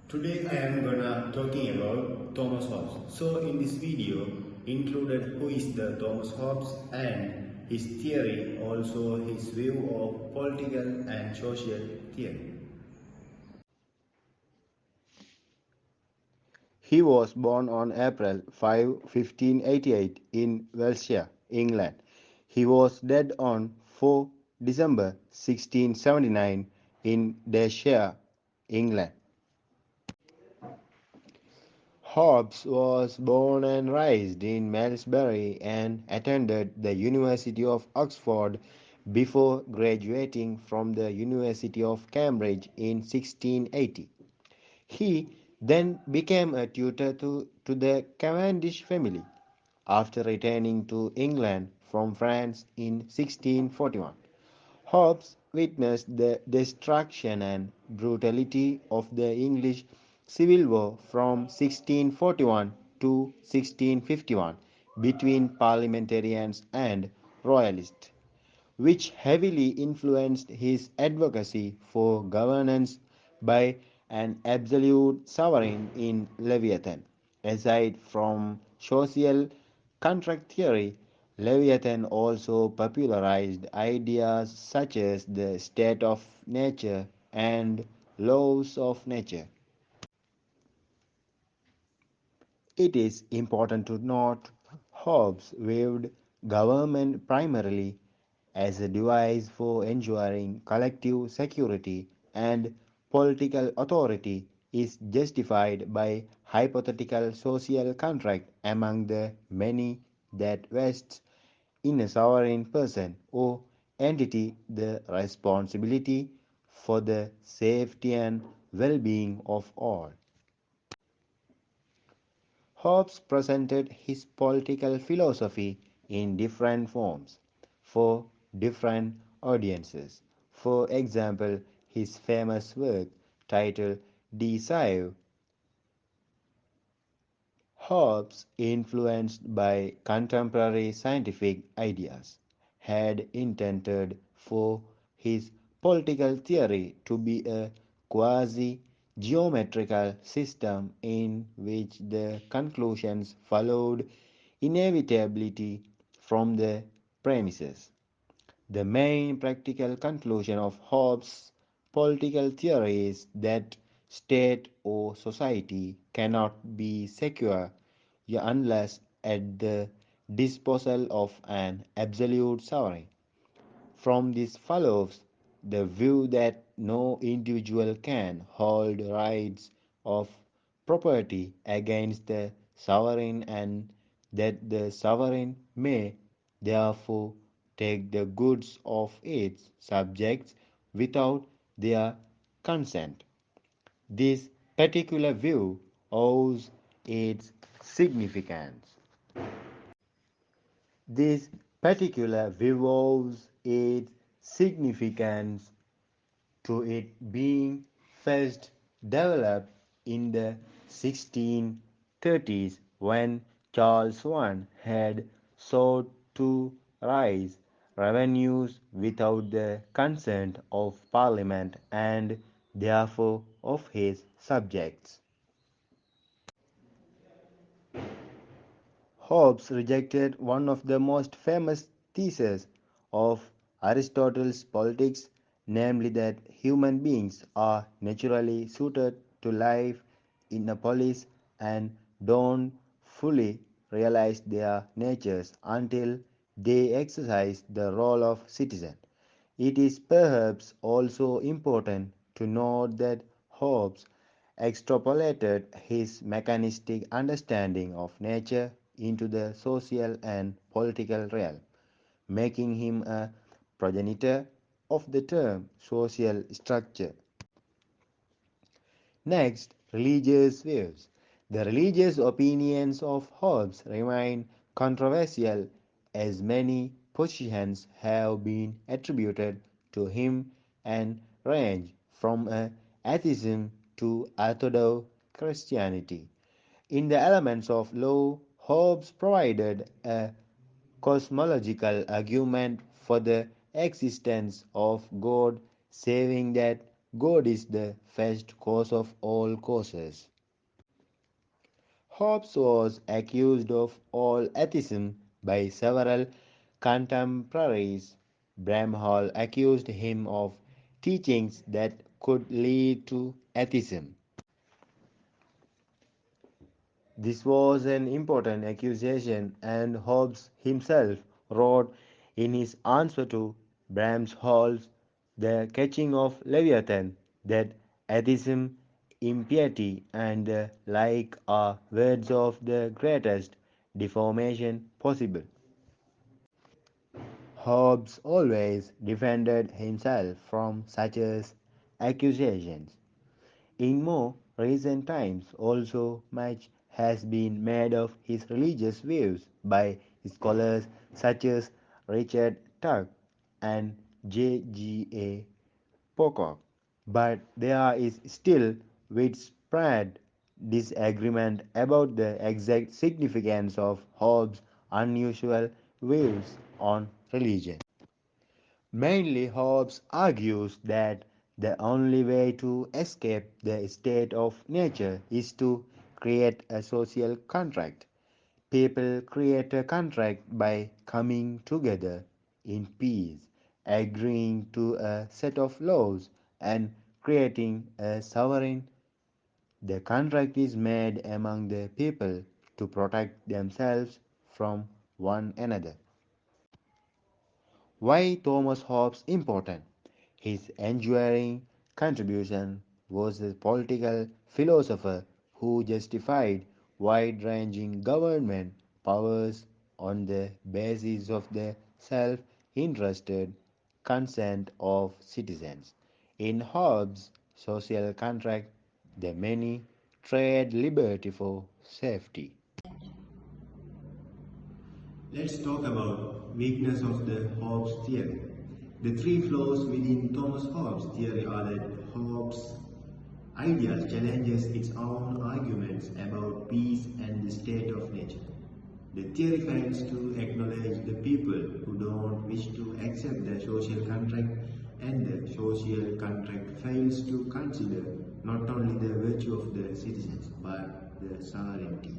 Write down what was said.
Today I am gonna talking about Thomas Hobbes. So in this video included who is the Thomas Hobbes and his theory, also his view of political and social theory. He was born on April 5, 1588 in Wiltshire, England. He was dead on 4 December 1679 in Derbyshire, England. Hobbes was born and raised in Malmesbury and attended the University of Oxford before graduating from the University of Cambridge in 1680. He then became a tutor to the Cavendish family after returning to England from France in 1641. Hobbes witnessed the destruction and brutality of the English Civil War from 1641 to 1651 between parliamentarians and royalists, which heavily influenced his advocacy for governance by an absolute sovereign in Leviathan. Aside from social contract theory, Leviathan also popularized ideas such as the state of nature and laws of nature. It is important to note Hobbes viewed government primarily as a device for ensuring collective security, and political authority is justified by hypothetical social contract among the many that vests in a sovereign person or entity the responsibility for the safety and well-being of all. Hobbes presented his political philosophy in different forms for different audiences. For example, his famous work titled De Cive. Hobbes, influenced by contemporary scientific ideas, had intended for his political theory to be a quasi-geometrical system in which the conclusions followed inevitably from the premises. The main practical conclusion of Hobbes' political theory is that state or society cannot be secure unless at the disposal of an absolute sovereign. From this follows the view that no individual can hold rights of property against the sovereign and that the sovereign may therefore take the goods of its subjects without their consent. This particular view owes its significance. This particular view owes its significance to it being first developed in the 1630s when Charles I had sought to raise revenues without the consent of Parliament and therefore of his subjects. Hobbes rejected one of the most famous theses of Aristotle's Politics, namely that human beings are naturally suited to life in a polis and don't fully realize their natures until they exercise the role of citizen. It is perhaps also important to note that Hobbes extrapolated his mechanistic understanding of nature into the social and political realm, making him a progenitor of the term social structure. Next, religious views. The religious opinions of Hobbes remain controversial as many positions have been attributed to him and range from atheism to Orthodox Christianity. In the Elements of Law, Hobbes provided a cosmological argument for the existence of God, saying that God is the first cause of all causes. Hobbes was accused of all atheism by several contemporaries. Bramhall accused him of teachings that could lead to atheism. This was an important accusation, and Hobbes himself wrote in his answer to Bramhall's The Catching of Leviathan that atheism, impiety, and the like are words of the greatest deformation possible. Hobbes always defended himself from such accusations. In more recent times also much has been made of his religious views by scholars such as Richard Tuck and J.G.A. Pocock. But there is still widespread disagreement about the exact significance of Hobbes' unusual views on religion. Mainly, Hobbes argues that the only way to escape the state of nature is to create a social contract. People create a contract by coming together in peace, agreeing to a set of laws, and creating a sovereign. The contract is made among the people to protect themselves from one another. Why Thomas Hobbes important? His enduring contribution was a political philosopher who justified wide-ranging government powers on the basis of the self-interested consent of citizens. In Hobbes' social contract, the many trade liberty for safety. Let's talk about weakness of the Hobbes theory. The three flaws within Thomas Hobbes' theory are that Hobbes' idea challenges its own arguments about peace and the state of nature. The theory fails to acknowledge the people who don't wish to accept the social contract, and the social contract fails to consider not only the virtue of the citizens but the sovereignty.